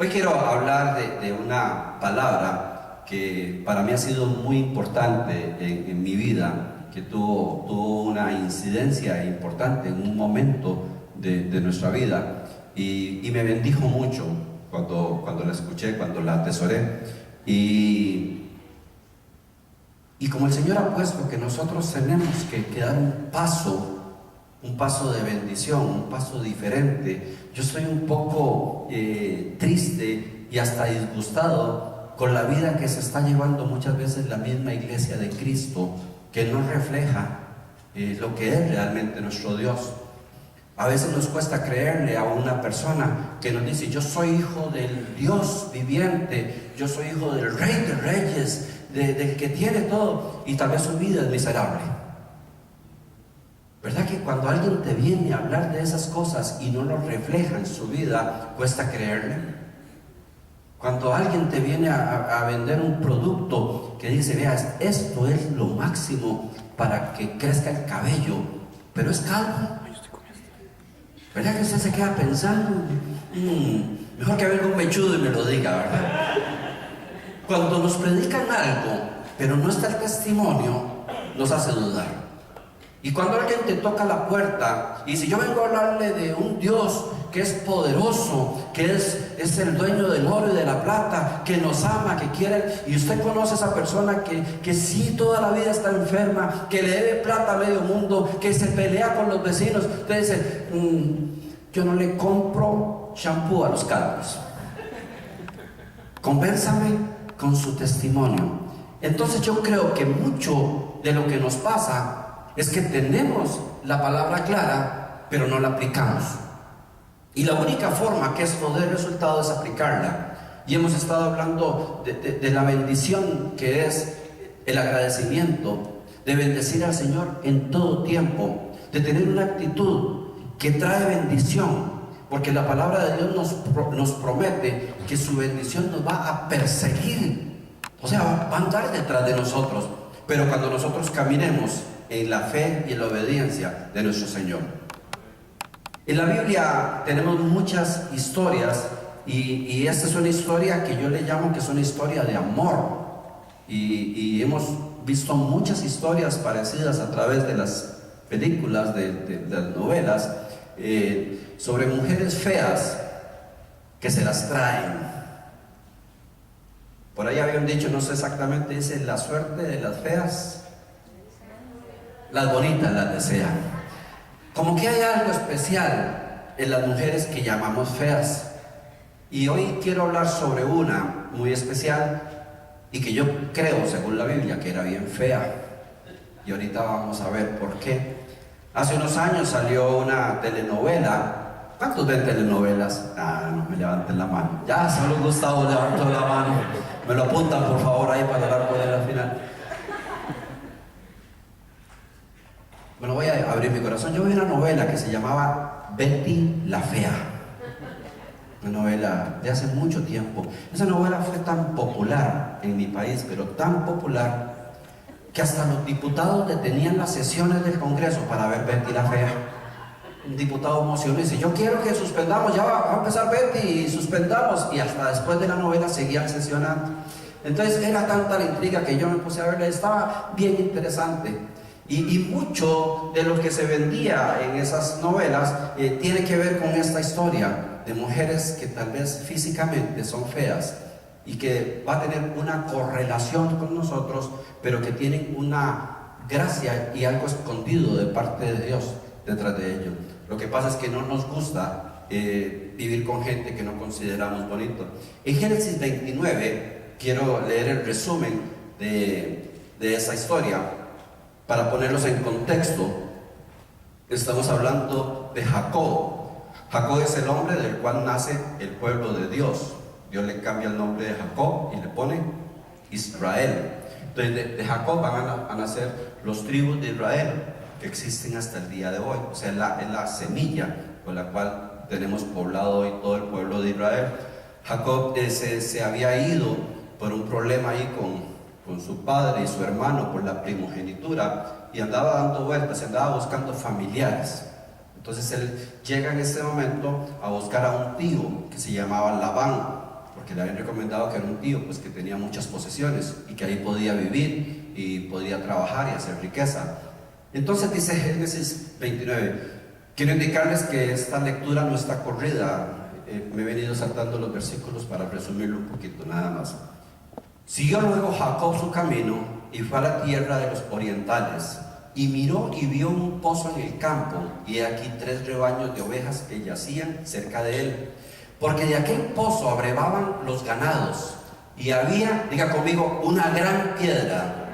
Hoy quiero hablar de una palabra que para mí ha sido muy importante en mi vida, que tuvo una incidencia importante en un momento de nuestra vida y me bendijo mucho cuando la escuché, cuando la atesoré. Y como el Señor ha puesto que nosotros tenemos que dar un paso de bendición, un paso diferente. Yo estoy un poco triste y hasta disgustado con la vida que se está llevando muchas veces la misma iglesia de Cristo, que no refleja lo que es realmente nuestro Dios. A veces nos cuesta creerle a una persona que nos dice: yo soy hijo del Dios viviente, yo soy hijo del Rey de Reyes, del que tiene todo, y tal vez su vida es miserable. ¿Verdad que cuando alguien te viene a hablar de esas cosas y no lo refleja en su vida, cuesta creerle? Cuando alguien te viene a vender un producto que dice: veas, esto es lo máximo para que crezca el cabello, pero es calvo. ¿Verdad que usted se queda pensando? Mejor que venga un mechudo y me lo diga, ¿verdad? Cuando nos predican algo, pero no está el testimonio, nos hace dudar. Y cuando alguien te toca la puerta y dice: yo vengo a hablarle de un Dios que es poderoso, que es el dueño del oro y de la plata, que nos ama, que quiere, y usted conoce a esa persona que sí toda la vida está enferma, que le debe plata a medio mundo, que se pelea con los vecinos, usted dice: yo no le compro shampoo a los calvos. Convérsame con su testimonio. Entonces yo creo que mucho de lo que nos pasa es que tenemos la palabra clara, pero no la aplicamos. Y la única forma que esto dé resultado es aplicarla. Y hemos estado hablando de la bendición que es el agradecimiento, de bendecir al Señor en todo tiempo, de tener una actitud que trae bendición, porque la palabra de Dios nos promete que su bendición nos va a perseguir, o sea, va a andar detrás de nosotros, pero cuando nosotros caminemos en la fe y en la obediencia de nuestro Señor. En la Biblia tenemos muchas historias y esta es una historia que yo le llamo que es una historia de amor, y hemos visto muchas historias parecidas a través de las películas, de las novelas, sobre mujeres feas que se las traen. Por ahí había un dicho, no sé exactamente, dice: la suerte de las feas, las bonitas las desean. Como que hay algo especial en las mujeres que llamamos feas. Y hoy quiero hablar sobre una muy especial y que yo creo, según la Biblia, que era bien fea. Y ahorita vamos a ver por qué. Hace unos años salió una telenovela. ¿Cuántos ven telenovelas? No me levanten la mano. Ya, solo Gustavo levantó la mano. Me lo apuntan, por favor, ahí para dar poder al final. Bueno, voy a abrir mi corazón. Yo vi una novela que se llamaba Betty la Fea. Una novela de hace mucho tiempo. Esa novela fue tan popular en mi país, pero tan popular, que hasta los diputados detenían las sesiones del Congreso para ver Betty la Fea. Un diputado emocionó y dice: yo quiero que suspendamos, ya va a empezar Betty, y suspendamos. Y hasta después de la novela seguían sesionando. Entonces era tanta la intriga que yo me puse a verla. Estaba bien interesante. Y mucho de lo que se vendía en esas novelas tiene que ver con esta historia de mujeres que tal vez físicamente son feas y que va a tener una correlación con nosotros, pero que tienen una gracia y algo escondido de parte de Dios detrás de ello. Lo que pasa es que no nos gusta vivir con gente que no consideramos bonito. En Génesis 29 quiero leer el resumen de esa historia para ponerlos en contexto. Estamos hablando de Jacob. Jacob es el hombre del cual nace el pueblo de Dios. Dios le cambia el nombre de Jacob y le pone Israel. Entonces de Jacob van a nacer los tribus de Israel que existen hasta el día de hoy. O sea, es la semilla con la cual tenemos poblado hoy todo el pueblo de Israel. Jacob se había ido por un problema ahí con su padre y su hermano por la primogenitura, y andaba dando vueltas, andaba buscando familiares. Entonces él llega en este momento a buscar a un tío que se llamaba Labán. porque le habían recomendado que era un tío pues que tenía muchas posesiones y que ahí podía vivir y podía trabajar y hacer riqueza. Entonces dice Génesis 29. Quiero indicarles que esta lectura no está corrida, me he venido saltando los versículos para resumirlo un poquito nada más. Siguió luego Jacob su camino y fue a la tierra de los orientales, y miró y vio un pozo en el campo, y aquí 3 rebaños de ovejas que yacían cerca de él, porque de aquel pozo abrevaban los ganados, y había, diga conmigo, una gran piedra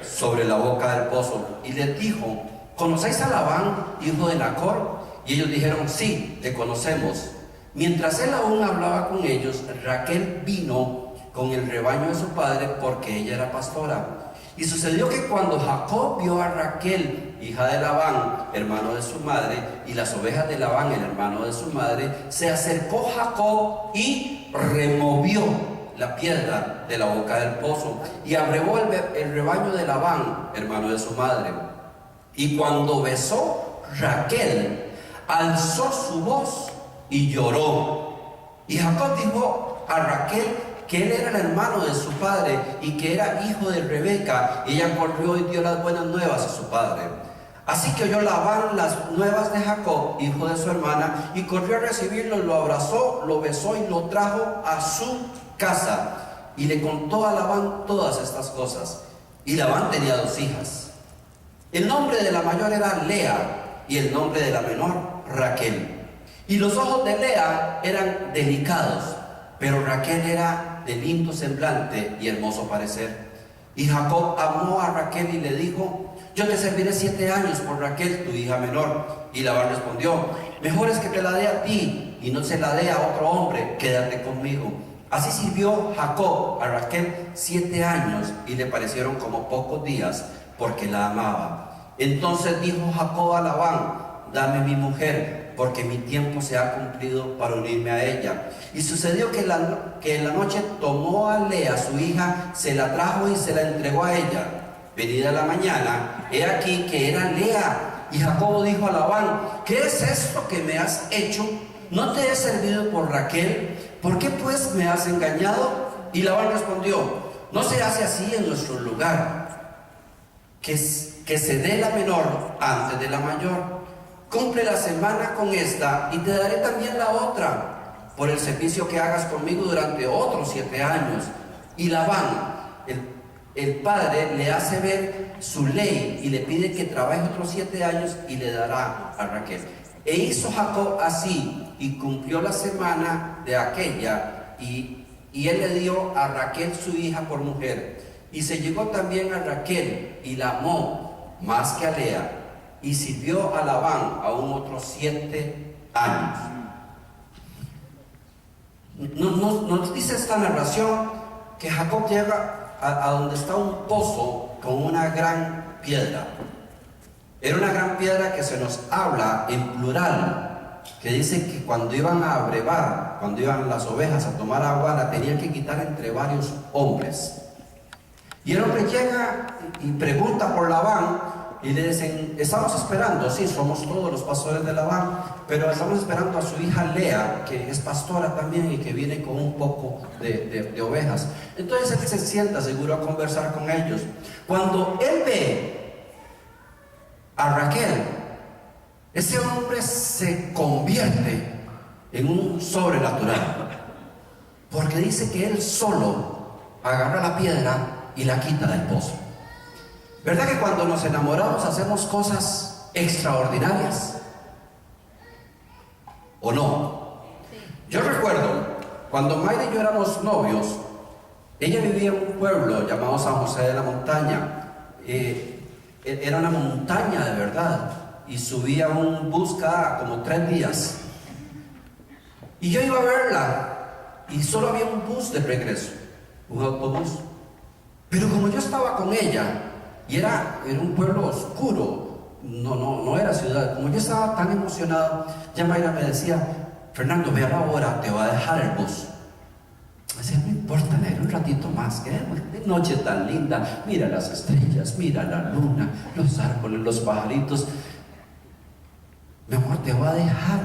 sobre la boca del pozo. Y les dijo: ¿conocéis a Labán, hijo de Nacor? Y ellos dijeron: sí, te conocemos. Mientras él aún hablaba con ellos, Raquel vino con el rebaño de su padre, porque ella era pastora. Y sucedió que cuando Jacob vio a Raquel, hija de Labán, hermano de su madre, y las ovejas de Labán, el hermano de su madre, se acercó Jacob y removió la piedra de la boca del pozo, y abrevó el rebaño de Labán, hermano de su madre. Y cuando besó Raquel, alzó su voz y lloró. Y Jacob dijo a Raquel que él era el hermano de su padre y que era hijo de Rebeca. Y ella corrió y dio las buenas nuevas a su padre. Así que oyó Labán las nuevas de Jacob, hijo de su hermana, y corrió a recibirlo, lo abrazó, lo besó y lo trajo a su casa. Y le contó a Labán todas estas cosas. Y Labán tenía 2 hijas. El nombre de la mayor era Lea y el nombre de la menor Raquel. Y los ojos de Lea eran delicados, pero Raquel era de lindo semblante y hermoso parecer. Y Jacob amó a Raquel y le dijo: yo te serviré 7 años por Raquel, tu hija menor. Y Labán respondió: mejor es que te la dé a ti y no se la dé a otro hombre, quédate conmigo. Así sirvió Jacob a Raquel 7 años y le parecieron como pocos días, porque la amaba. Entonces dijo Jacob a Labán: dame mi mujer, porque mi tiempo se ha cumplido para unirme a ella. Y sucedió que en la noche tomó a Lea, su hija, se la trajo y se la entregó a ella. Venida la mañana, he aquí que era Lea. Y Jacob dijo a Labán: ¿qué es esto que me has hecho? ¿No te he servido por Raquel? ¿Por qué pues me has engañado? Y Labán respondió: no se hace así en nuestro lugar, que se dé la menor antes de la mayor. Cumple la semana con esta y te daré también la otra, por el servicio que hagas conmigo durante otros 7 años. Y Labán, el padre, le hace ver su ley y le pide que trabaje otros 7 años y le dará a Raquel. E hizo Jacob así, y cumplió la semana de aquella, y él le dio a Raquel su hija por mujer. Y se llegó también a Raquel y la amó más que a Lea, y sirvió a Labán aún otros 7 años. Nos dice esta narración que Jacob llega a donde está un pozo con una gran piedra. Era una gran piedra que se nos habla en plural, que dice que cuando iban a abrevar, cuando iban las ovejas a tomar agua, la tenían que quitar entre varios hombres. Y el hombre llega y pregunta por Labán, y le dicen: estamos esperando, sí, somos todos los pastores de Labán, pero estamos esperando a su hija Lea, que es pastora también y que viene con un poco de ovejas. Entonces él se sienta seguro a conversar con ellos. Cuando él ve a Raquel, ese hombre se convierte en un sobrenatural, porque dice que él solo agarra la piedra y la quita del pozo. ¿Verdad que cuando nos enamoramos hacemos cosas extraordinarias? ¿O no? Yo recuerdo cuando Mayra y yo éramos novios, ella vivía en un pueblo llamado San José de la Montaña. Era una montaña de verdad, y subía un bus cada como 3 días. Y yo iba a verla, y solo había un bus de regreso, un autobús. Pero como yo estaba con ella, y era un pueblo oscuro, no era ciudad, como yo estaba tan emocionado, ya Mayra me decía: Fernando, ve a la hora, te va a dejar el bus. Me decía: no importa, negro, un ratito más, qué noche tan linda, mira las estrellas, mira la luna, los árboles, los pajaritos. Mi amor, te va a dejar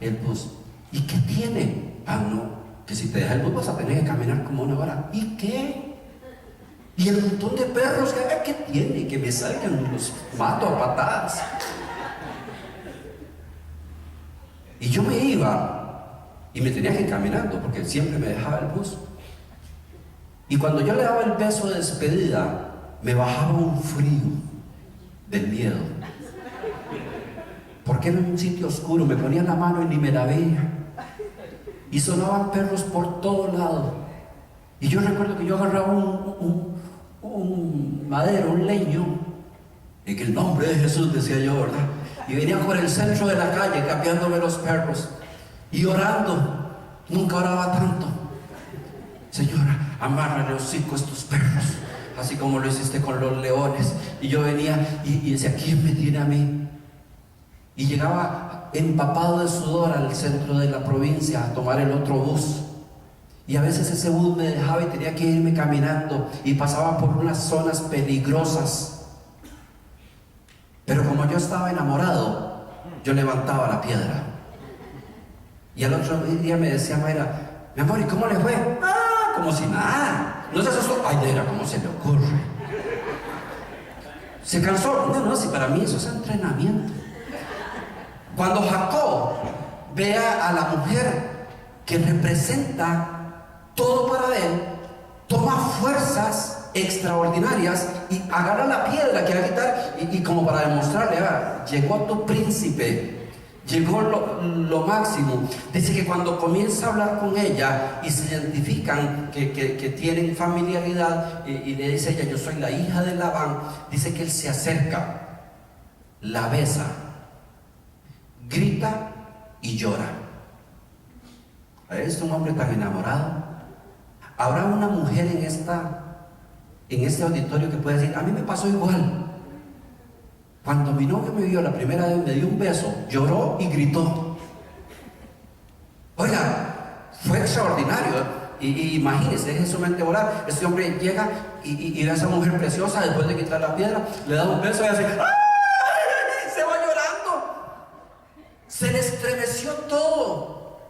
el bus. ¿Y qué tiene? Ah, no, que si te deja el bus vas a tener que caminar como 1 hora. ¿Y qué? Y el montón de perros, ¿qué tiene? Que me salgan, los mato a patadas. Y yo me iba y me tenía que ir caminando porque siempre me dejaba el bus. Y cuando yo le daba el beso de despedida, me bajaba un frío del miedo. Porque era en un sitio oscuro, me ponía la mano y ni me la veía. Y sonaban perros por todo lado. Y yo recuerdo que yo agarraba un madero, un leño, en el nombre de Jesús, decía yo, ¿verdad? Y venía por el centro de la calle cambiándome los perros y orando. Nunca oraba tanto. Señora, amárrale los hocico a estos perros, así como lo hiciste con los leones. Y yo venía y decía, ¿quién me tiene a mí? Y llegaba empapado de sudor al centro de la provincia a tomar el otro bus. Y a veces ese bus me dejaba y tenía que irme caminando y pasaba por unas zonas peligrosas. Pero como yo estaba enamorado, yo levantaba la piedra. Y al otro día me decía Mayra, mi amor, ¿y cómo le fue? Ah, como si nada. No se asustó. Ay, negra, ¿cómo se le ocurre? ¿Se cansó? No, si para mí eso es entrenamiento. Cuando Jacob vea a la mujer que representa todo para él, toma fuerzas extraordinarias y agarra la piedra que va a quitar y como para demostrarle, llegó tu príncipe, llegó lo máximo. Dice que cuando comienza a hablar con ella y se identifican que tienen familiaridad y le dice ella, yo soy la hija de Labán, dice que él se acerca, la besa, grita y llora. ¿Es un hombre tan enamorado? ¿Habrá una mujer en este auditorio que puede decir, a mí me pasó igual? Cuando mi novio me vio la primera vez, me dio un beso, lloró y gritó. Oiga, fue extraordinario. Y imagínese, es su mente volar. Este hombre llega y ve a esa mujer preciosa, después de quitar la piedra, le da un beso y hace, ¡ay! Se va llorando. Se le estremeció todo.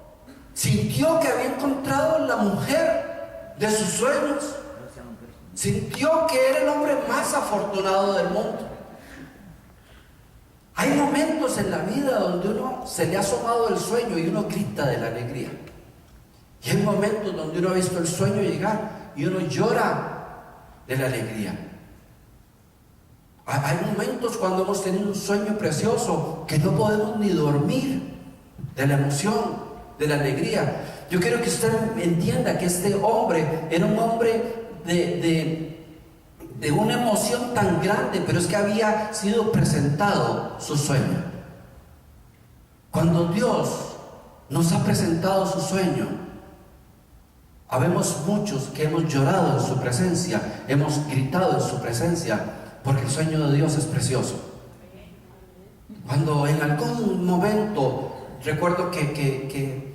Sintió que había encontrado la mujer de sus sueños. Sintió que era el hombre más afortunado del mundo. Hay momentos en la vida donde uno se le ha asomado el sueño y uno grita de la alegría. Y hay momentos donde uno ha visto el sueño llegar y uno llora de la alegría. Hay momentos cuando hemos tenido un sueño precioso que no podemos ni dormir de la emoción, de la alegría. Yo quiero que usted entienda que este hombre era un hombre de una emoción tan grande, pero es que había sido presentado su sueño. Cuando Dios nos ha presentado su sueño, habemos muchos que hemos llorado en su presencia, hemos gritado en su presencia, porque el sueño de Dios es precioso. Cuando en algún momento, recuerdo que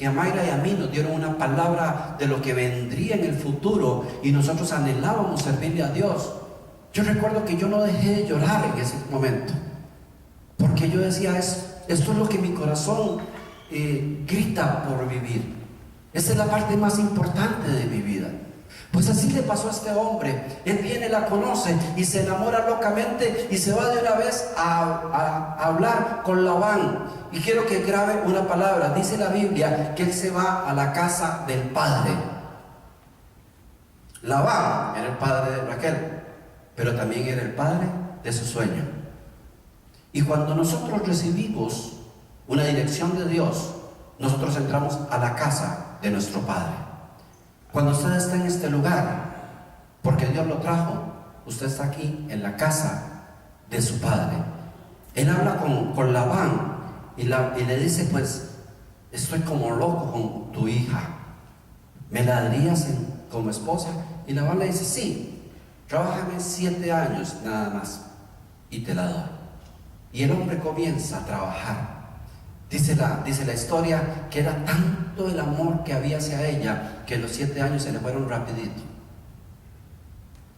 a Mayra y a mí nos dieron una palabra de lo que vendría en el futuro y nosotros anhelábamos servirle a Dios. Yo recuerdo que yo no dejé de llorar en ese momento, porque yo decía, esto es lo que mi corazón grita por vivir. Esa es la parte más importante de mi vida. Pues así le pasó a este hombre. Él viene, la conoce y se enamora locamente y se va de una vez a hablar con Labán. Y quiero que grabe una palabra. Dice la Biblia que él se va a la casa del padre. Labán era el padre de Raquel, pero también era el padre de su sueño. Y cuando nosotros recibimos una dirección de Dios, nosotros entramos a la casa de nuestro Padre. Cuando usted está en este lugar, porque Dios lo trajo, usted está aquí en la casa de su Padre. Él habla con Labán y le dice, pues, estoy como loco con tu hija. ¿Me la darías como esposa? Y Labán le dice, sí, trabájame 7 años nada más y te la doy. Y el hombre comienza a trabajar. Dice la historia que era tanto el amor que había hacia ella que los 7 años se le fueron rapidito.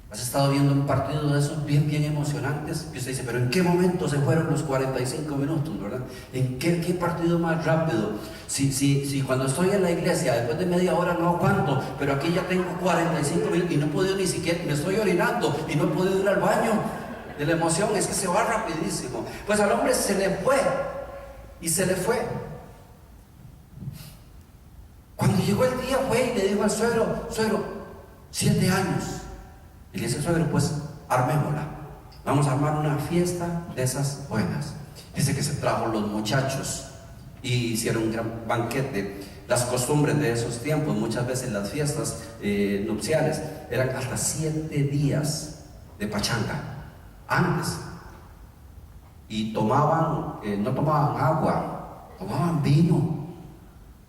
¿Has estado viendo un partido de esos bien emocionantes? Y usted dice, pero ¿en qué momento se fueron los 45 minutos, verdad? ¿En qué partido más rápido? Si cuando estoy en la iglesia, después de media hora no aguanto, pero aquí ya tengo 45 minutos y no he podido ni siquiera, me estoy orinando y no he podido ir al baño de la emoción, es que se va rapidísimo. Pues al hombre se le fue, y se le fue. Cuando llegó el día fue y le dijo al suegro, 7 años. Y le dice, suegro, pues armémosla. Vamos a armar una fiesta de esas buenas. Dice que se trajo los muchachos y hicieron un gran banquete. Las costumbres de esos tiempos, muchas veces las fiestas nupciales, eran hasta 7 días de pachanga antes. Y tomaban, no tomaban agua, tomaban vino.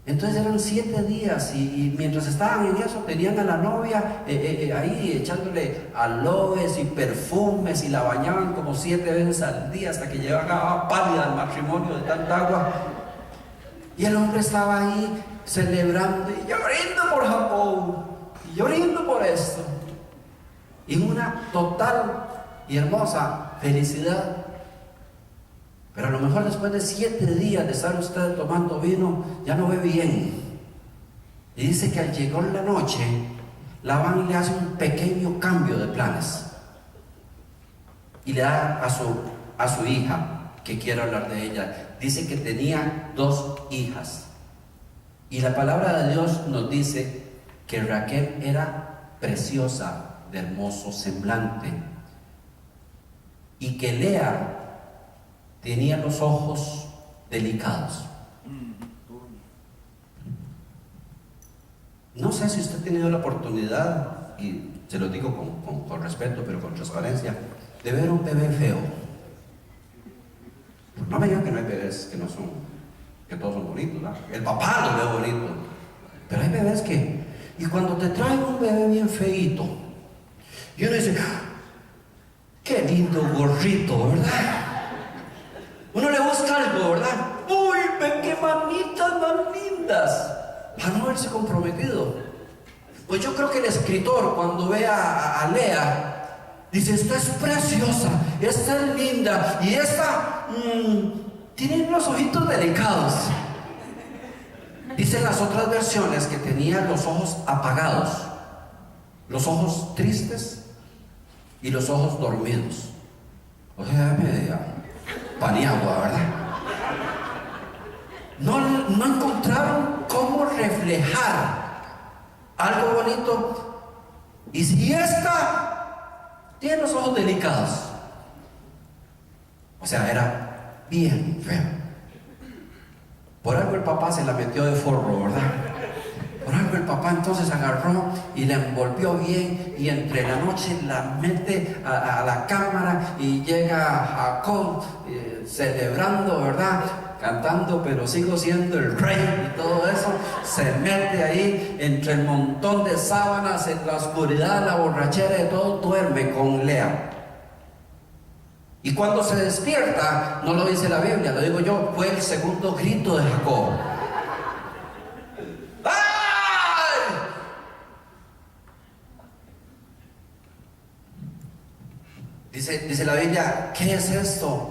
Entonces eran 7 días y mientras estaban en eso tenían a la novia ahí echándole aloes y perfumes y la bañaban como 7 veces al día hasta que llegaba pálida al matrimonio de tanta agua. Y el hombre estaba ahí celebrando y llorando por Japón, y llorando por esto, en una total y hermosa felicidad. Pero a lo mejor después de 7 días de estar usted tomando vino, ya no ve bien. Y dice que al llegar la noche, Labán le hace un pequeño cambio de planes. Y le da a su hija, que quiero hablar de ella. Dice que tenía 2 hijas. Y la palabra de Dios nos dice que Raquel era preciosa, de hermoso semblante. Y que Lea tenía los ojos delicados. No sé si usted ha tenido la oportunidad, y se lo digo con respeto, pero con transparencia, de ver un bebé feo. No me digan que no hay bebés que todos son bonitos, ¿no? El papá lo ve bonito, pero hay bebés que, y cuando te traen un bebé bien feíto, y uno dice, qué lindo gorrito, ¿verdad? Uno le busca algo, ¿verdad? ¡Uy, ve qué manitas más lindas! Para no haberse comprometido. Pues yo creo que el escritor, cuando ve a Lea, dice, esta es preciosa, esta es linda, y esta tiene los ojitos delicados. Dicen las otras versiones que tenía los ojos apagados, los ojos tristes y los ojos dormidos. O sea, media paniagua, ¿verdad? No encontraron cómo reflejar algo bonito. Y si esta tiene los ojos delicados, o sea, era bien feo. Por algo el papá se la metió de forro, ¿verdad? Por algo el papá entonces agarró y la envolvió bien, y entre la noche la mete a la cámara, y llega Jacob celebrando, ¿verdad? Cantando, pero sigo siendo el rey y todo eso. Se mete ahí entre el montón de sábanas, en la oscuridad, la borrachera de todo, duerme con Lea. Y cuando se despierta, no lo dice la Biblia, lo digo yo, fue el segundo grito de Jacob. Dice la Biblia, ¿qué es esto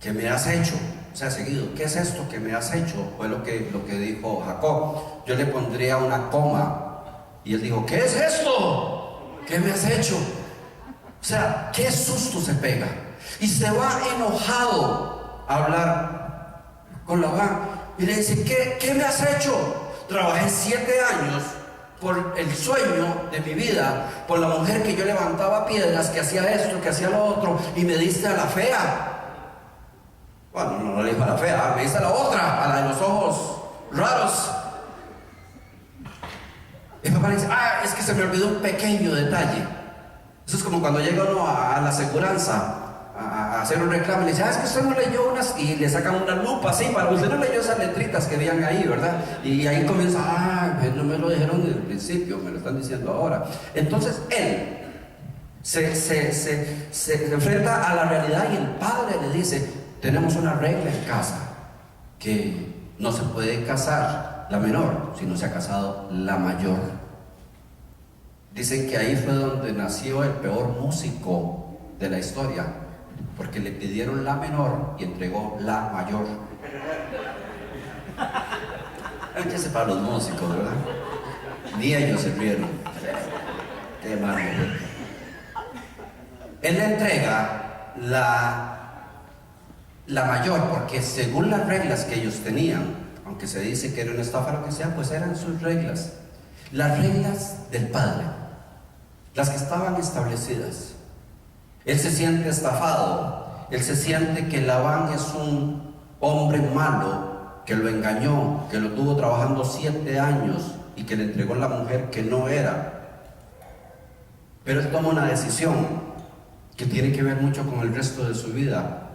que me has hecho? O sea, seguido, ¿qué es esto que me has hecho? Fue lo que dijo Jacob. Yo le pondría una coma. Y él dijo, ¿qué es esto que me has hecho? O sea, qué susto se pega. Y se va enojado a hablar con Labán. Y le dice, ¿qué me has hecho? Trabajé 7 años por el sueño de mi vida, por la mujer que yo levantaba piedras, que hacía esto, que hacía lo otro, y me diste a la fea. Bueno, no le dijo a la fea, me diste a la otra, a la de los ojos raros. Y papá le dice, es que se me olvidó un pequeño detalle. Eso es como cuando llega uno a la aseguranza a hacer un reclamo y le dice, es que usted no leyó unas, y le sacan una lupa así, para usted no leyó esas letritas que veían ahí, ¿verdad? Y ahí comienza, pues no me lo dijeron desde el principio, me lo están diciendo ahora. Entonces él se enfrenta a la realidad, y el padre le dice, tenemos una regla en casa, que no se puede casar la menor si no se ha casado la mayor. Dicen que ahí fue donde nació el peor músico de la historia, porque le pidieron la menor y entregó la mayor. Échese para los músicos, ¿verdad? Ni ellos se rieron. Qué malo. Él le entrega la mayor, porque según las reglas que ellos tenían, aunque se dice que era una estafa, lo que sea, pues eran sus reglas. Las reglas del padre, las que estaban establecidas. Él se siente estafado, él se siente que Labán es un hombre malo, que lo engañó, que lo tuvo trabajando 7 años y que le entregó la mujer que no era. Pero él toma una decisión que tiene que ver mucho con el resto de su vida.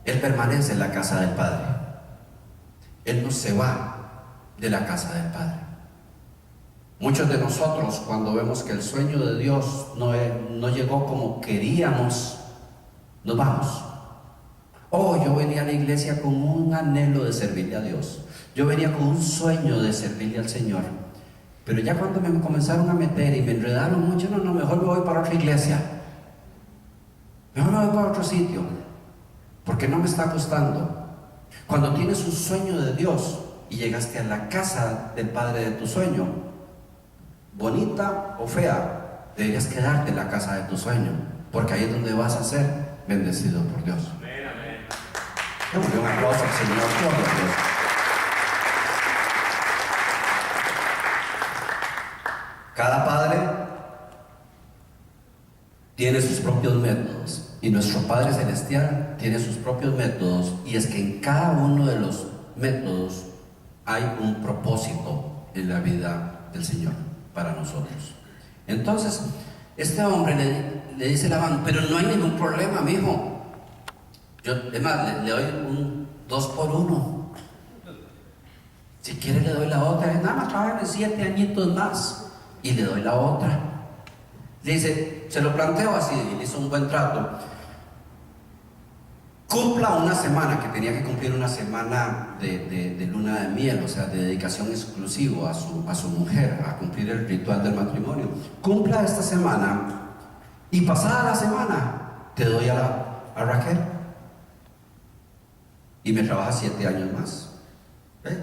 Él permanece en la casa del Padre. Él no se va de la casa del Padre. Muchos de nosotros, cuando vemos que el sueño de Dios no llegó como queríamos, nos vamos. Oh, yo venía a la iglesia con un anhelo de servirle a Dios. Yo venía con un sueño de servirle al Señor. Pero ya cuando me comenzaron a meter y me enredaron mucho, no, mejor me voy para otra iglesia. Mejor me voy para otro sitio, porque no me está gustando. Cuando tienes un sueño de Dios y llegaste a la casa del Padre de tu sueño, bonita o fea, deberías quedarte en la casa de tu sueño, porque ahí es donde vas a ser bendecido por Dios. Amén, amén. Démosle un aplauso al Señor. Gloria a Dios. Cada padre tiene sus propios métodos, y nuestro Padre Celestial tiene sus propios métodos, y es que en cada uno de los métodos hay un propósito en la vida del Señor para nosotros. Entonces, este hombre le dice a Labán: pero no hay ningún problema, mijo. Yo, además, le doy un 2 por 1. Si quiere le doy la otra. Nada más trabajan 7 añitos más y le doy la otra. Le dice, se lo planteo así, y le hizo un buen trato. Cumpla una semana, que tenía que cumplir una semana de luna de miel, o sea, de dedicación exclusiva a su mujer, a cumplir el ritual del matrimonio. Cumpla esta semana, y pasada la semana te doy a Raquel, y me trabaja 7 años más. ¿Ve?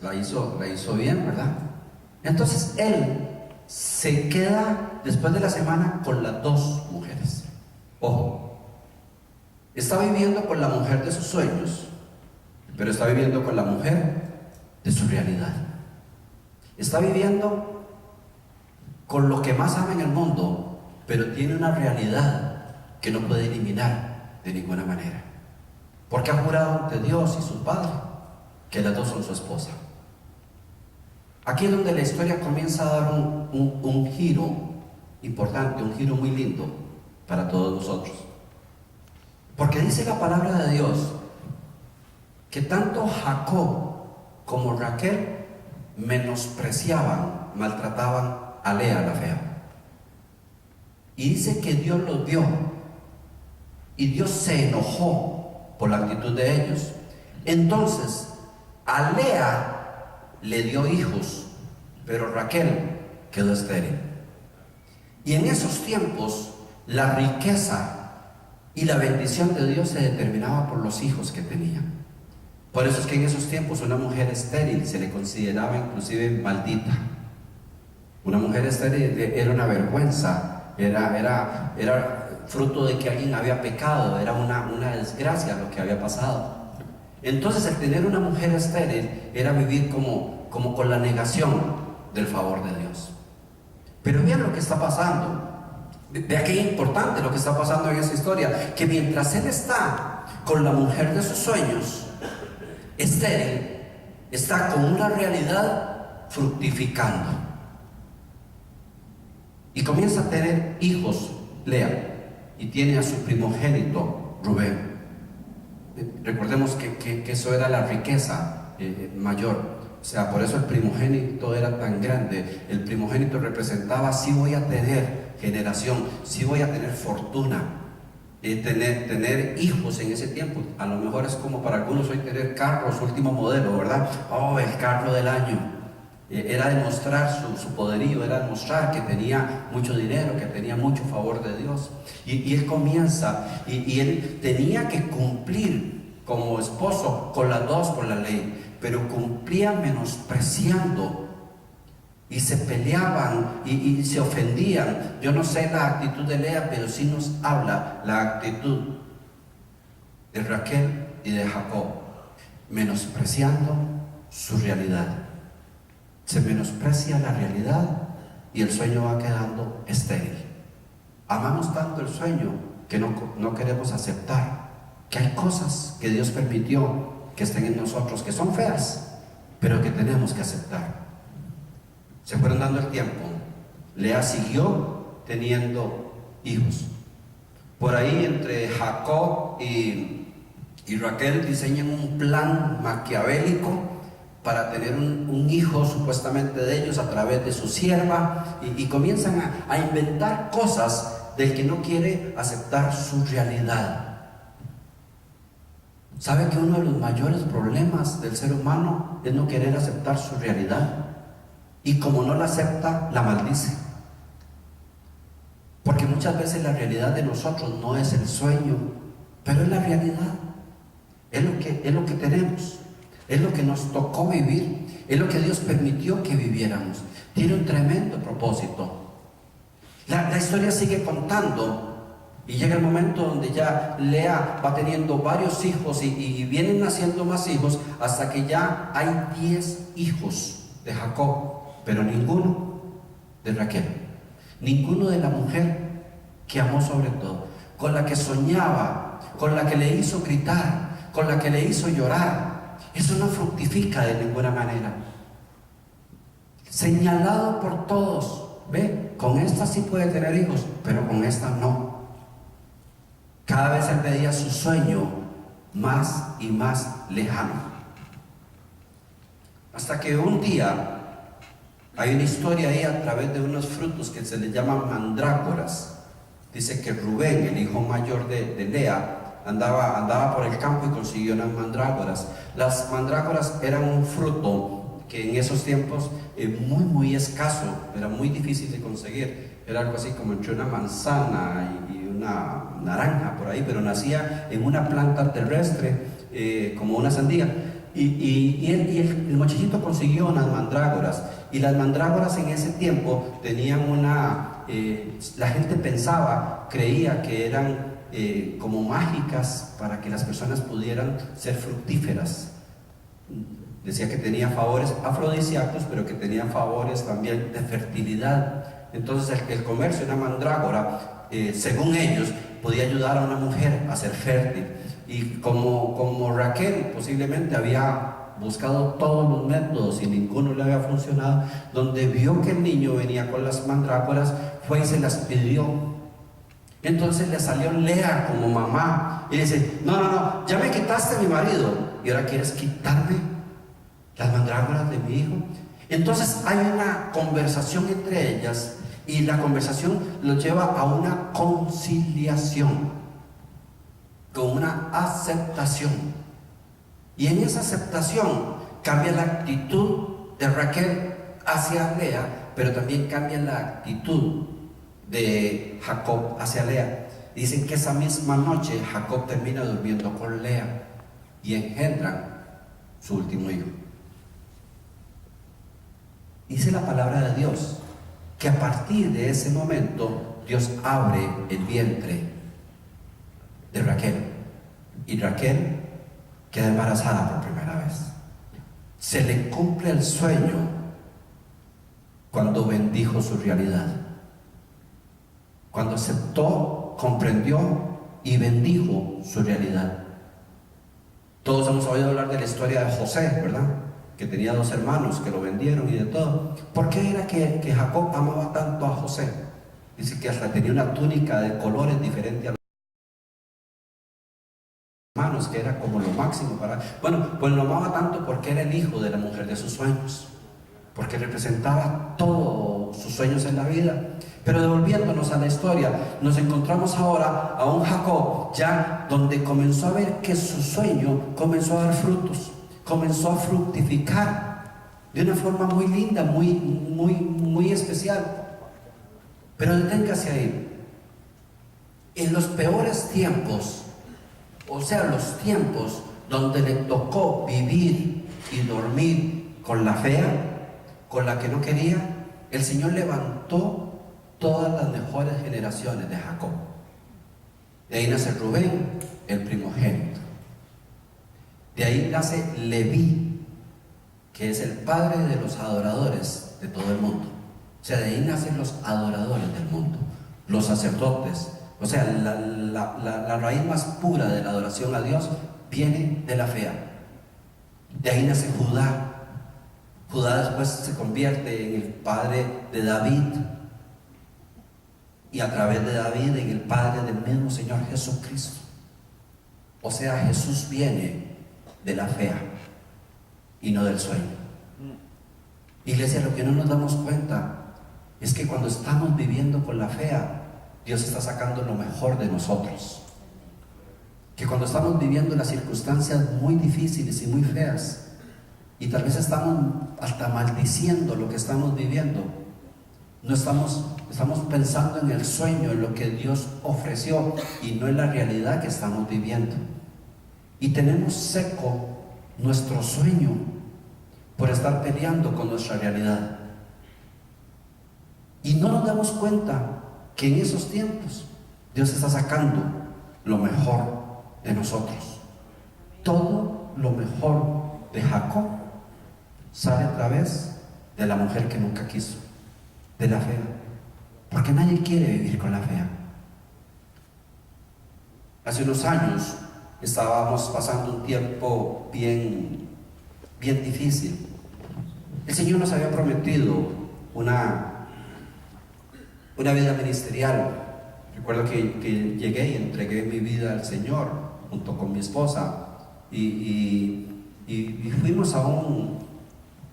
La hizo bien, ¿verdad? Entonces él se queda después de la semana con las 2 mujeres. Ojo, está viviendo con la mujer de sus sueños, pero está viviendo con la mujer de su realidad. Está viviendo con lo que más ama en el mundo, pero tiene una realidad que no puede eliminar de ninguna manera, porque ha jurado ante Dios y su Padre que las 2 son su esposa. Aquí es donde la historia comienza a dar un giro importante, un giro muy lindo para todos nosotros. Porque dice la palabra de Dios que tanto Jacob como Raquel menospreciaban, maltrataban a Lea la fea. Y dice que Dios los vio y Dios se enojó por la actitud de ellos. Entonces, a Lea le dio hijos, pero Raquel quedó estéril. Y en esos tiempos la riqueza y la bendición de Dios se determinaba por los hijos que tenían. Por eso es que en esos tiempos una mujer estéril se le consideraba inclusive maldita. Una mujer estéril era una vergüenza, era fruto de que alguien había pecado, era una desgracia lo que había pasado. Entonces el tener una mujer estéril era vivir como con la negación del favor de Dios. Pero vean lo que está pasando. Vea qué importante lo que está pasando en esta historia, que mientras él está con la mujer de sus sueños, estéril, está con una realidad fructificando. Y comienza a tener hijos, Lea, y tiene a su primogénito, Rubén. Recordemos que eso era la riqueza mayor. O sea, por eso el primogénito era tan grande. El primogénito representaba: sí voy a tener generación, sí voy a tener fortuna. Tener hijos en ese tiempo, a lo mejor es como para algunos hoy tener carros último modelo, ¿verdad? Oh, el carro del año. era demostrar su poderío, era demostrar que tenía mucho dinero, que tenía mucho favor de Dios. Y él comienza, y él tenía que cumplir como esposo con las dos, con la ley, pero cumplía menospreciando. Y se peleaban y se ofendían. Yo no sé la actitud de Lea, pero sí nos habla la actitud de Raquel y de Jacob, menospreciando su realidad. Se menosprecia la realidad y el sueño va quedando estéril. Amamos tanto el sueño que no queremos aceptar que hay cosas que Dios permitió que estén en nosotros, que son feas, pero que tenemos que aceptar. Se fueron dando el tiempo. Lea siguió teniendo hijos. Por ahí entre Jacob y Raquel diseñan un plan maquiavélico para tener un hijo supuestamente de ellos a través de su sierva, y comienzan a inventar cosas del que no quiere aceptar su realidad. ¿Sabe que uno de los mayores problemas del ser humano es no querer aceptar su realidad? Y como no la acepta, la maldice. Porque muchas veces la realidad de nosotros no es el sueño, pero es la realidad. Es lo que tenemos. Es lo que nos tocó vivir. Es lo que Dios permitió que viviéramos. Tiene un tremendo propósito. La historia sigue contando. Y llega el momento donde ya Lea va teniendo varios hijos y vienen naciendo más hijos, hasta que ya hay 10 hijos de Jacob. Pero ninguno de Raquel, ninguno de la mujer que amó sobre todo, con la que soñaba, con la que le hizo gritar, con la que le hizo llorar. Eso no fructifica de ninguna manera. Señalado por todos, ve, con esta sí puede tener hijos, pero con esta no. Cada vez él veía su sueño más y más lejano. Hasta que un día, hay una historia ahí a través de unos frutos que se les llaman mandrágoras. Dice que Rubén, el hijo mayor de Lea, andaba por el campo y consiguió unas mandrágoras. Las mandrágoras eran un fruto que en esos tiempos muy escaso, era muy difícil de conseguir. Era algo así como entre una manzana y una naranja por ahí, pero nacía en una planta terrestre, como una sandía. Y el muchachito consiguió unas mandrágoras. Y las mandrágoras en ese tiempo tenían la gente creía que eran como mágicas para que las personas pudieran ser fructíferas. Decía que tenía favores afrodisíacos, pero que tenía favores también de fertilidad. Entonces el comercio de una mandrágora, según ellos, podía ayudar a una mujer a ser fértil. Y como Raquel posiblemente había buscado todos los métodos y ninguno le había funcionado, donde vio que el niño venía con las mandrágoras, fue y se las pidió. Entonces le salió Lea como mamá y le dice: no, ya me quitaste a mi marido y ahora quieres quitarme las mandrágoras de mi hijo. Entonces hay una conversación entre ellas, y la conversación los lleva a una conciliación, con una aceptación. Y en esa aceptación cambia la actitud de Raquel hacia Lea, pero también cambia la actitud de Jacob hacia Lea. Dicen que esa misma noche Jacob termina durmiendo con Lea y engendran su último hijo. Dice la palabra de Dios que a partir de ese momento Dios abre el vientre de Raquel, y Raquel queda embarazada por primera vez. Se le cumple el sueño cuando bendijo su realidad, cuando aceptó, comprendió y bendijo su realidad. Todos hemos oído hablar de la historia de José, ¿verdad? Que tenía 2 hermanos que lo vendieron y de todo. ¿Por qué era que Jacob amaba tanto a José? Dice que hasta tenía una túnica de colores diferentes a los hermanos, que era como lo máximo para... Bueno, pues lo amaba tanto porque era el hijo de la mujer de sus sueños, porque representaba todos sus sueños en la vida. Pero devolviéndonos a la historia, nos encontramos ahora a un Jacob ya donde comenzó a ver que su sueño comenzó a dar frutos, comenzó a fructificar. de una forma muy linda, muy especial. Pero deténgase ahí. En los peores tiempos, o sea, los tiempos donde le tocó vivir y dormir con la fea, con la que no quería, el Señor levantó todas las mejores generaciones de Jacob. De ahí nace Rubén, el primogénito. De ahí nace Leví, que es el padre de los adoradores de todo el mundo. O sea, de ahí nacen los adoradores del mundo, los sacerdotes. O sea, la raíz más pura de la adoración a Dios viene de la fea. De ahí nace Judá. Judá después se convierte en el padre de David, y a través de David en el padre del mismo Señor Jesucristo. O sea, Jesús viene de la fea y no del sueño. Iglesia, lo que no nos damos cuenta es que cuando estamos viviendo con la fea, Dios está sacando lo mejor de nosotros. Que cuando estamos viviendo las circunstancias muy difíciles y muy feas, y tal vez estamos hasta maldiciendo lo que estamos viviendo, no estamos pensando en el sueño, en lo que Dios ofreció, y no en la realidad que estamos viviendo. Y tenemos seco nuestro sueño por estar peleando con nuestra realidad. Y no nos damos cuenta que en esos tiempos Dios está sacando lo mejor de nosotros. Todo lo mejor de Jacob sale a través de la mujer que nunca quiso, de la fea, porque nadie quiere vivir con la fea. Hace unos años estábamos pasando un tiempo bien difícil. El Señor nos había prometido una vida ministerial. Recuerdo que llegué y entregué mi vida al Señor junto con mi esposa, y fuimos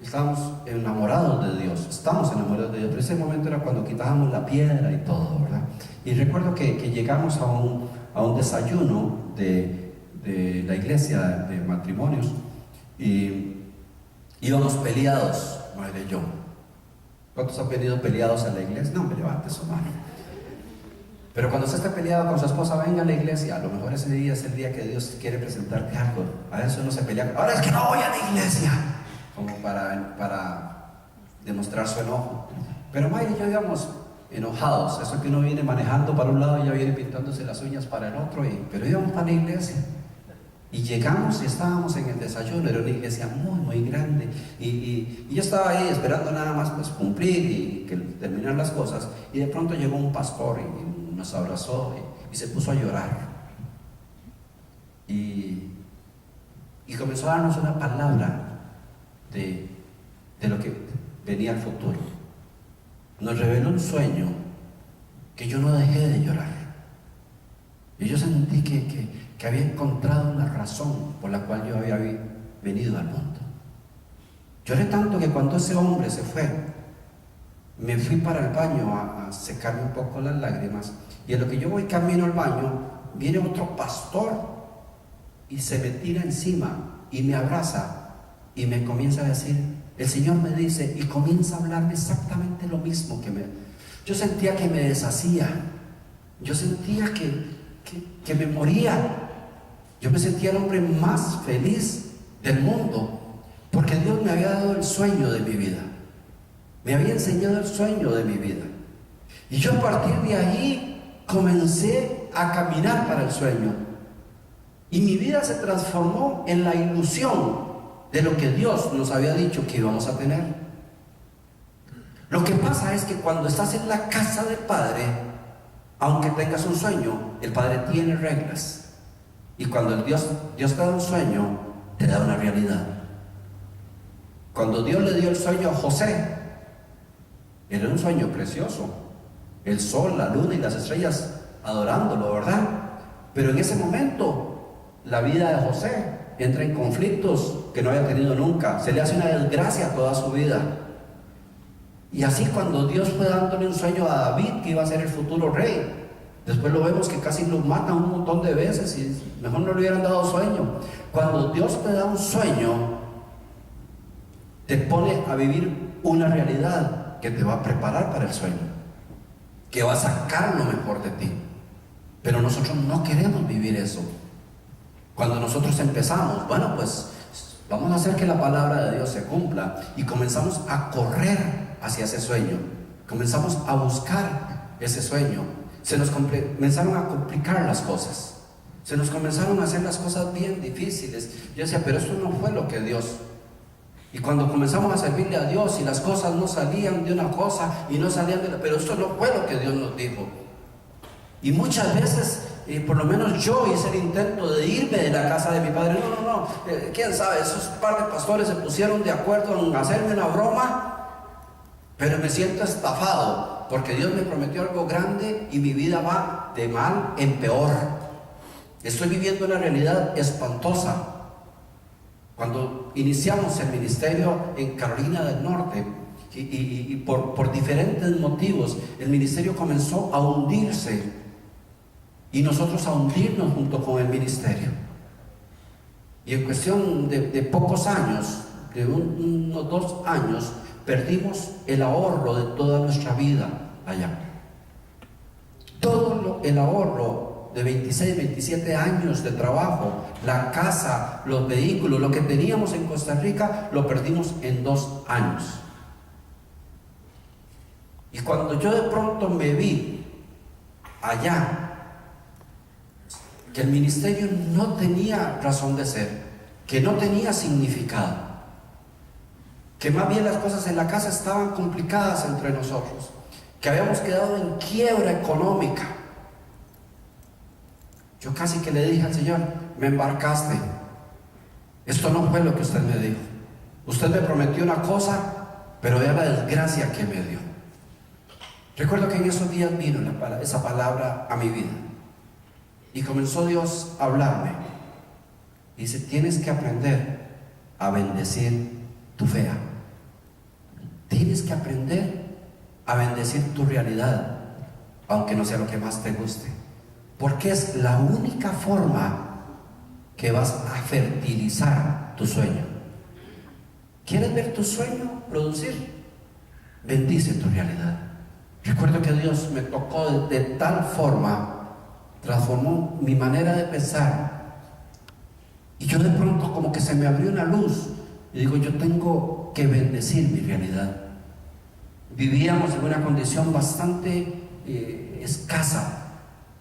estábamos enamorados de Dios, estamos enamorados de Dios, pero ese momento era cuando quitábamos la piedra y todo, ¿verdad? Y recuerdo que llegamos a un desayuno de la iglesia de matrimonios, y íbamos peleados, madre y yo. ¿Cuántos han venido peleados a la iglesia? No me levante su mano. Pero cuando usted está peleado con su esposa, venga a la iglesia. A lo mejor ese día es el día que Dios quiere presentarte algo. A veces uno se pelea. Ahora es que no voy a la iglesia, como para demostrar su enojo. Pero Mayra y yo íbamos enojados. Eso que uno viene manejando para un lado y ya viene pintándose las uñas para el otro. Pero íbamos para la iglesia. Y llegamos y estábamos en el desayuno. Era una iglesia muy grande, y yo estaba ahí esperando nada más pues cumplir y que terminar las cosas, y de pronto llegó un pastor y nos abrazó y se puso a llorar, y comenzó a darnos una palabra de lo que venía al futuro. Nos reveló un sueño que yo no dejé de llorar, y yo sentí que había encontrado una razón por la cual yo había venido al mundo. Lloré tanto que cuando ese hombre se fue, me fui para el baño a secarme un poco las lágrimas, y en lo que yo voy camino al baño, viene otro pastor y se me tira encima y me abraza y me comienza a decir, el Señor me dice, y comienza a hablarme exactamente lo mismo yo sentía que me deshacía, yo sentía que me moría. Yo me sentía el hombre más feliz del mundo, porque Dios me había dado el sueño de mi vida, me había enseñado el sueño de mi vida, y yo a partir de ahí comencé a caminar para el sueño, y mi vida se transformó en la ilusión de lo que Dios nos había dicho que íbamos a tener. Lo que pasa es que cuando estás en la casa del Padre, aunque tengas un sueño, el Padre tiene reglas. Y cuando Dios te da un sueño, te da una realidad. Cuando Dios le dio el sueño a José, era un sueño precioso. El sol, la luna y las estrellas adorándolo, ¿verdad? Pero en ese momento, la vida de José entra en conflictos que no había tenido nunca. Se le hace una desgracia toda su vida. Y así cuando Dios fue dándole un sueño a David, que iba a ser el futuro rey, después lo vemos que casi lo matan un montón de veces y mejor no le hubieran dado sueño. Cuando Dios te da un sueño, te pone a vivir una realidad que te va a preparar para el sueño, que va a sacar lo mejor de ti. Pero nosotros no queremos vivir eso. Cuando nosotros empezamos, bueno, pues vamos a hacer que la palabra de Dios se cumpla, y comenzamos a correr hacia ese sueño, comenzamos a buscar ese sueño, se nos comenzaron a complicar las cosas, se nos comenzaron a hacer las cosas bien difíciles. Yo decía, pero eso no fue lo que Dios. Y cuando comenzamos a servirle a Dios y las cosas no salían de una cosa y no salían de la, pero esto no fue lo que Dios nos dijo. Y muchas veces, por lo menos yo hice el intento de irme de la casa de mi padre. No, quién sabe, esos par de pastores se pusieron de acuerdo en hacerme una broma, pero me siento estafado, porque Dios me prometió algo grande y mi vida va de mal en peor. Estoy viviendo una realidad espantosa. Cuando iniciamos el ministerio en Carolina del Norte, y por diferentes motivos, el ministerio comenzó a hundirse, y nosotros a hundirnos junto con el ministerio. Y en cuestión de pocos años, de unos 2 años, perdimos el ahorro de toda nuestra vida allá. El ahorro de 26, 27 años de trabajo, la casa, los vehículos, lo que teníamos en Costa Rica, lo perdimos en 2 años. Y cuando yo de pronto me vi allá, que el ministerio no tenía razón de ser, que no tenía significado, que más bien las cosas en la casa estaban complicadas entre nosotros, que habíamos quedado en quiebra económica, yo casi que le dije al Señor, me embarcaste, esto no fue lo que usted me dijo, usted me prometió una cosa, pero vea la desgracia que me dio. Recuerdo que en esos días vino esa palabra a mi vida, y comenzó Dios a hablarme. Dice, tienes que aprender a bendecir tu fea. Tienes que aprender a bendecir tu realidad, aunque no sea lo que más te guste, porque es la única forma que vas a fertilizar tu sueño. ¿Quieres ver tu sueño producir? Bendice tu realidad. Recuerdo que Dios me tocó de tal forma, transformó mi manera de pensar, y yo de pronto como que se me abrió una luz y digo, yo tengo que bendecir mi realidad. Vivíamos en una condición bastante escasa,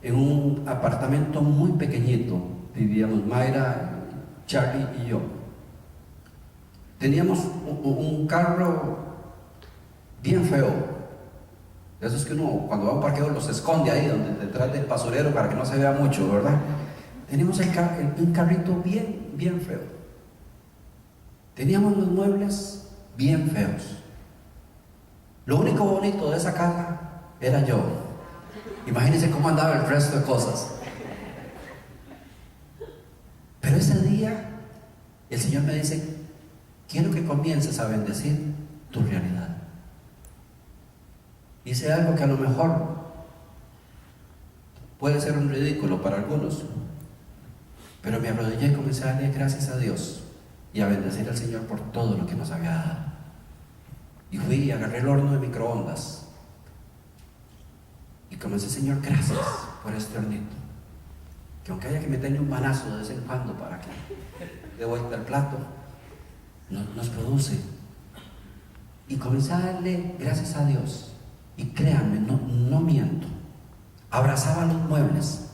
en un apartamento muy pequeñito. Vivíamos Mayra, Charlie y yo. Teníamos un carro bien feo, de esos que uno cuando va a un parqueo los esconde ahí detrás del basurero para que no se vea mucho, ¿verdad? Teníamos un carrito bien feo. Teníamos los muebles bien feos. Lo único bonito de esa casa era yo. Imagínense cómo andaba el resto de cosas. Pero ese día el Señor me dice, quiero que comiences a bendecir tu realidad. Hice algo que a lo mejor puede ser un ridículo para algunos, pero me arrodillé y comencé a darle gracias a Dios y a bendecir al Señor por todo lo que nos había dado. Y fui y agarré el horno de microondas y comencé, Señor, gracias por este hornito, que aunque haya que meterle un manazo de vez en cuando para que dé vuelta el plato, nos produce. Y comencé a darle gracias a Dios. Y créanme, no miento, abrazaba los muebles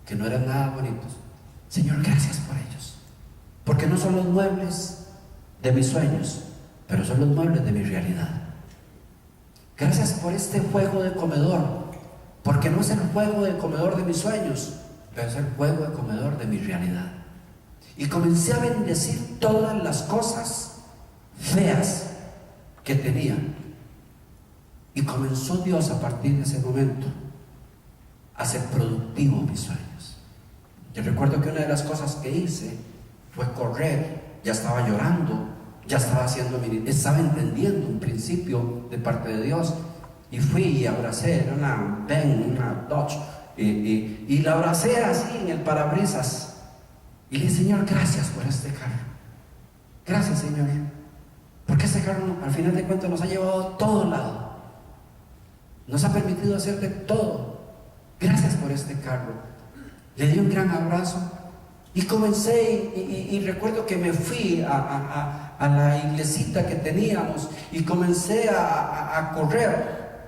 que no eran nada bonitos. Señor, gracias por ellos, porque no son los muebles de mis sueños, pero son los muebles de mi realidad. Gracias por este juego de comedor, porque no es el juego de comedor de mis sueños, pero es el juego de comedor de mi realidad. Y comencé a bendecir todas las cosas feas que tenía. Y comenzó Dios a partir de ese momento a hacer productivo mis sueños. Yo recuerdo que una de las cosas que hice fue correr. Ya estaba llorando, ya estaba entendiendo un principio de parte de Dios. Y fui y abracé, era una Dodge, y la abracé así en el parabrisas. Y le dije, Señor, gracias por este carro. Gracias, Señor, porque Porque ese carro al final de cuentas nos ha llevado a todo lado. Nos ha permitido hacer de todo. Gracias por este carro. Le di un gran abrazo y comencé y recuerdo que me fui a la iglesita que teníamos y comencé a correr.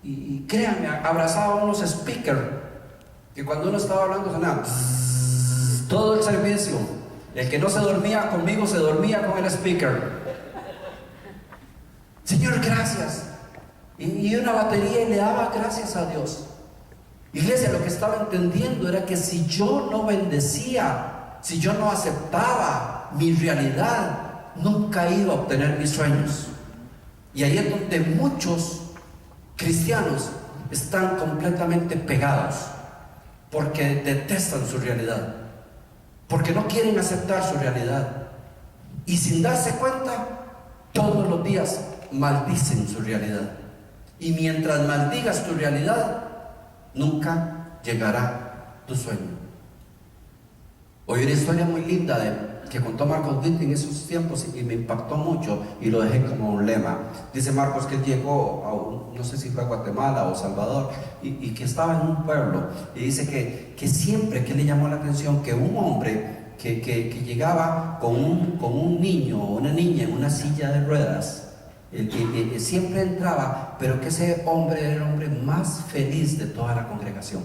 Y créanme, abrazaba unos speakers que cuando uno estaba hablando sonaba todo el servicio. El que no se dormía conmigo se dormía con el speaker. Señor, gracias. Y una batería y le daba gracias a Dios. Iglesia, lo que estaba entendiendo era que si yo no bendecía, si yo no aceptaba mi realidad, nunca iba a obtener mis sueños. Y ahí es donde muchos cristianos están completamente pegados, porque detestan su realidad, porque no quieren aceptar su realidad, y sin darse cuenta, todos los días maldicen su realidad. Y mientras maldigas tu realidad, nunca llegará tu sueño. Oí una historia muy linda que contó Marcos Witt en esos tiempos y me impactó mucho y lo dejé como un lema. Dice Marcos que él llegó no sé si fue a Guatemala o Salvador, y que estaba en un pueblo, y dice que siempre que le llamó la atención que un hombre que llegaba con un niño o una niña en una silla de ruedas, siempre entraba, pero que ese hombre era el hombre más feliz de toda la congregación.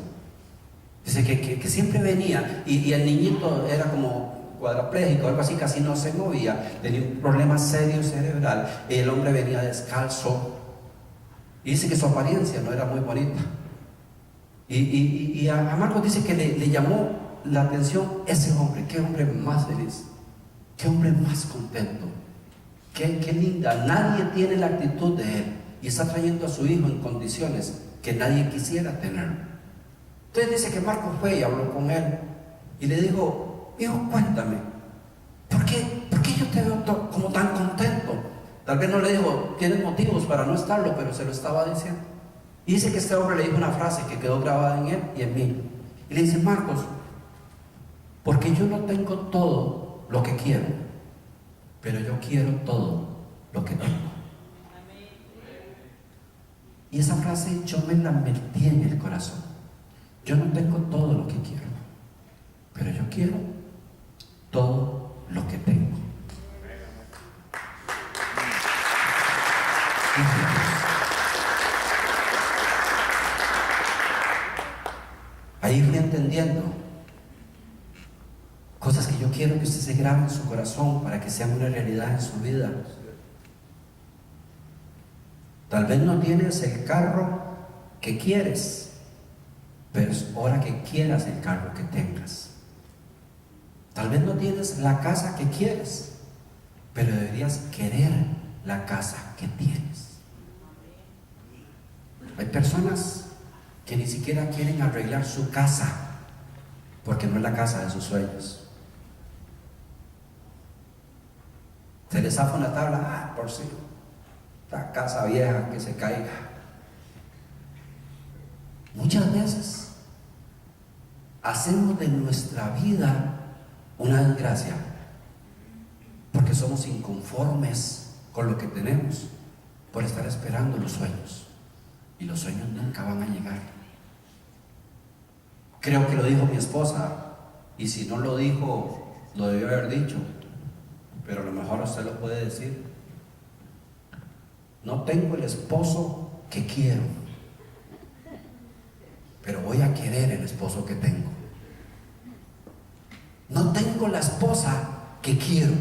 Dice que siempre venía y el niñito era como cuadraplégico, algo así, casi no se movía, tenía un problema serio cerebral, el hombre venía descalzo y dice que su apariencia no era muy bonita. Y a Marcos dice que le llamó la atención ese hombre. Qué hombre más feliz, qué hombre más contento, qué linda. Nadie tiene la actitud de él y está trayendo a su hijo en condiciones que nadie quisiera tener. Entonces dice que Marcos fue y habló con él y le dijo: hijo, cuéntame, ¿por qué yo te veo como tan contento? Tal vez no le dijo, tienes motivos para no estarlo, pero se lo estaba diciendo. Y dice que este hombre le dijo una frase que quedó grabada en él y en mí. Y le dice: Marcos, porque yo no tengo todo lo que quiero, pero yo quiero todo lo que tengo. Y esa frase yo me la metí en el corazón. Yo no tengo todo lo que quiero, pero yo quiero todo lo que tengo. Ahí fui entendiendo cosas que yo quiero que usted se grabe en su corazón para que sean una realidad en su vida. Tal vez no tienes el carro que quieres, pero es hora que quieras el carro que tengas. Tal vez no tienes la casa que quieres, pero deberías querer la casa que tienes. Hay personas que ni siquiera quieren arreglar su casa porque no es la casa de sus sueños. Se les zafa una tabla, por si la casa vieja que se caiga. Muchas veces hacemos de nuestra vida una desgracia porque somos inconformes con lo que tenemos por estar esperando los sueños, y los sueños nunca van a llegar. Creo que lo dijo mi esposa, y si no lo dijo, lo debió haber dicho, pero a lo mejor usted lo puede decir: no tengo el esposo que quiero, pero voy a querer el esposo que tengo. No tengo la esposa que quiero,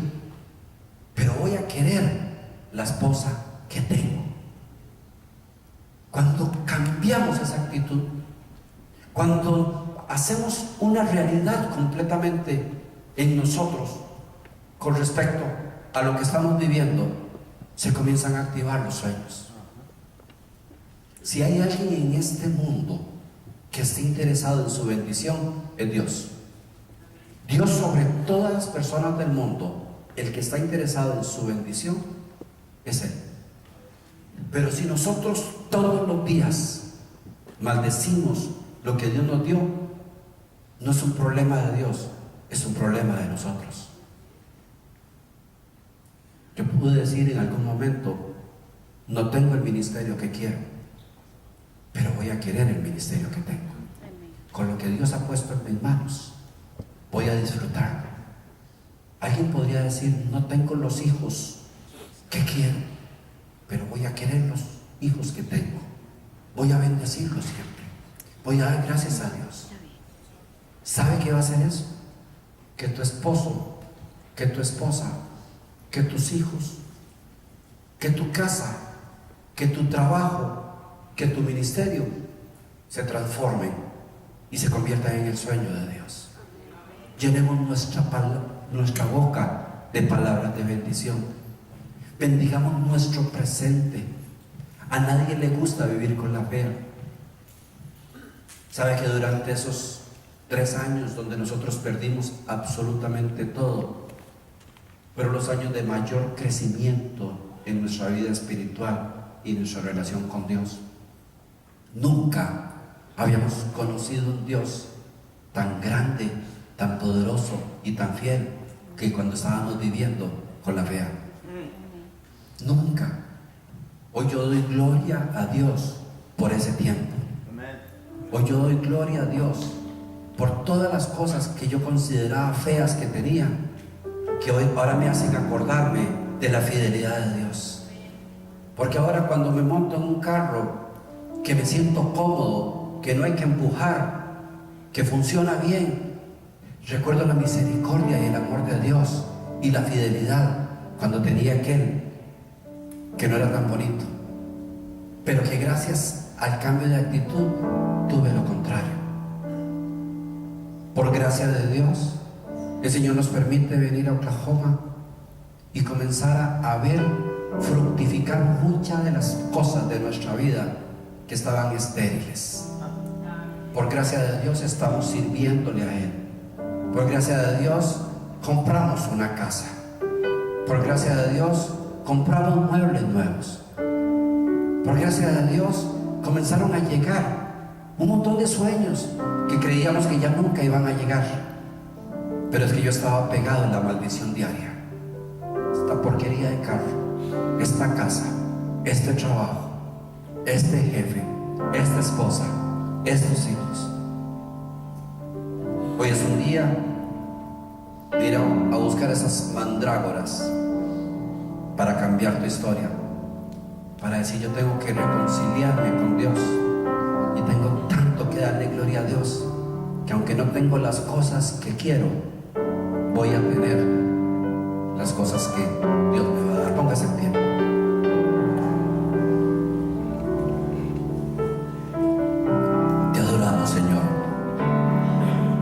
pero voy a querer la esposa que tengo. Cuando cambiamos esa actitud, cuando hacemos una realidad completamente en nosotros con respecto a lo que estamos viviendo, se comienzan a activar los sueños. Si hay alguien en este mundo que esté interesado en su bendición, es Dios. Dios, sobre todas las personas del mundo, el que está interesado en su bendición es Él. Pero si nosotros todos los días maldecimos lo que Dios nos dio, no es un problema de Dios, es un problema de nosotros. Yo pude decir en algún momento, no tengo el ministerio que quiero, pero voy a querer el ministerio que tengo. Con lo que Dios ha puesto en mis manos, voy a disfrutarlo. Alguien podría decir, no tengo los hijos que quiero, pero voy a querer los hijos que tengo. Voy a bendecirlos siempre. Voy a dar gracias a Dios. ¿Sabe qué va a hacer eso? Que tu esposo, que tu esposa, que tus hijos, que tu casa, que tu trabajo, que tu ministerio se transformen y se conviertan en el sueño de Dios. Llenemos nuestra boca de palabras de bendición. Bendigamos nuestro presente. A nadie le gusta vivir con la fea. ¿Sabe que durante esos 3 años donde nosotros perdimos absolutamente todo, fueron los años de mayor crecimiento en nuestra vida espiritual y nuestra relación con Dios? Nunca habíamos conocido un Dios tan grande, tan poderoso y tan fiel que cuando estábamos viviendo con la fea. Nunca. Hoy yo doy gloria a Dios por ese tiempo. Hoy yo doy gloria a Dios por todas las cosas que yo consideraba feas que tenía, que hoy ahora me hacen acordarme de la fidelidad de Dios. Porque ahora cuando me monto en un carro, que me siento cómodo, que no hay que empujar, que funciona bien, recuerdo la misericordia y el amor de Dios y la fidelidad cuando tenía aquel que no era tan bonito, pero que gracias al cambio de actitud tuve lo contrario. Por gracia de Dios, el Señor nos permite venir a Oklahoma y comenzar a ver fructificar muchas de las cosas de nuestra vida que estaban estériles. Por gracia de Dios estamos sirviéndole a Él. Por gracia de Dios compramos una casa. Por gracia de Dios compramos muebles nuevos. Por gracia de Dios comenzaron a llegar un montón de sueños que creíamos que ya nunca iban a llegar. Pero es que yo estaba pegado en la maldición diaria. Esta porquería de carro, esta casa, este trabajo, este jefe, esta esposa, estos hijos. Hoy es un día de ir a buscar esas mandrágoras para cambiar tu historia, para decir, yo tengo que reconciliarme con Dios y tengo tanto que darle gloria a Dios, que aunque no tengo las cosas que quiero, voy a tener las cosas que Dios me va a dar. Póngase en pie. Te adoramos, Señor.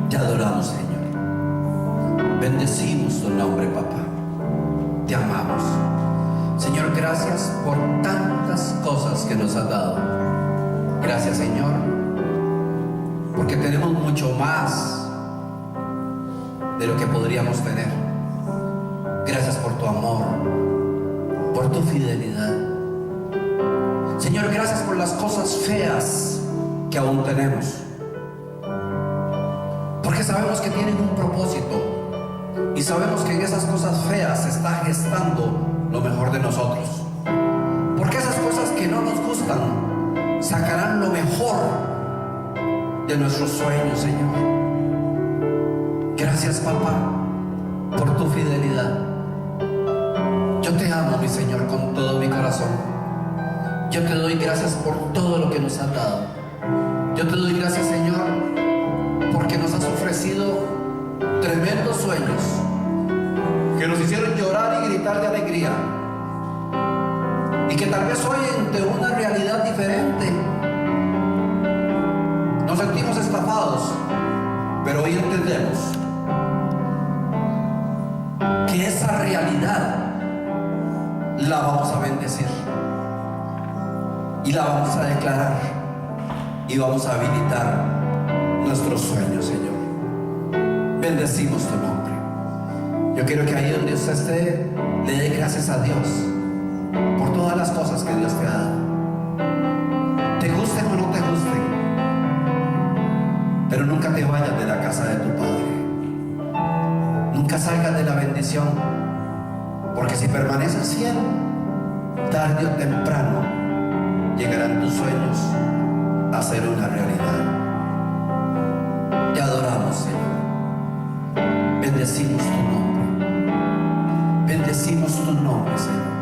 Te adoramos, Señor. Bendecimos tu nombre, papá. Te amamos. Señor, gracias por tantas cosas que nos has dado. Gracias, Señor, porque tenemos mucho más de lo que podríamos tener. Gracias por tu amor, por tu fidelidad. Señor, gracias por las cosas feas que aún tenemos, porque sabemos que tienen un propósito y sabemos que en esas cosas feas se está gestando lo mejor de nosotros, porque esas cosas que no nos gustan sacarán lo mejor de nuestros sueños, Señor. Gracias, papá, por tu fidelidad. Yo te amo, mi Señor, con todo mi corazón. Yo te doy gracias por todo lo que nos has dado. Yo te doy gracias, Señor, porque nos has ofrecido tremendos sueños que nos hicieron llorar y gritar de alegría, y que tal vez hoy, ante una realidad diferente, nos sentimos estafados, pero hoy entendemos que esa realidad la vamos a bendecir y la vamos a declarar y vamos a habilitar nuestros sueños, Señor. Bendecimos tu nombre. Yo quiero que ahí donde usted esté, le dé gracias a Dios por todas las cosas que Dios te ha dado. Te gusten o no te gusten, pero nunca te vayas de la casa de tu Padre. Nunca salgas de la bendición Porque si permaneces fiel, tarde o temprano llegarán tus sueños a ser una realidad. Te adoramos, Señor. Bendecimos tu nombre. Bendecimos tu nombre, Señor.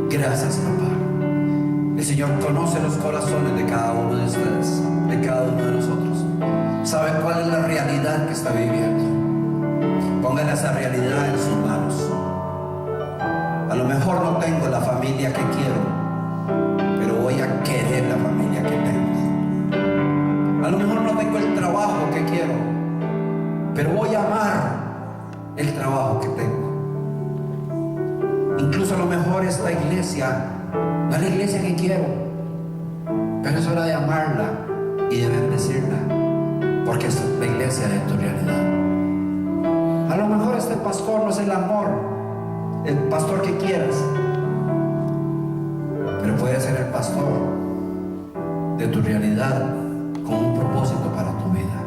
Gracias, papá. El Señor conoce los corazones de cada uno de ustedes, de cada uno de nosotros. Sabe cuál es la realidad que está viviendo. Pongan esa realidad en sus manos. A lo mejor no tengo la familia que quiero, pero voy a querer la familia que tengo. A lo mejor no tengo el trabajo que quiero, pero voy a amar el trabajo que tengo. Incluso a lo mejor esta iglesia no es la iglesia que quiero, pero es hora de amarla y de bendecirla, porque es la iglesia de tu realidad. A lo mejor este pastor no es el amor, el pastor que quieras, pero puede ser el pastor de tu realidad con un propósito para tu vida.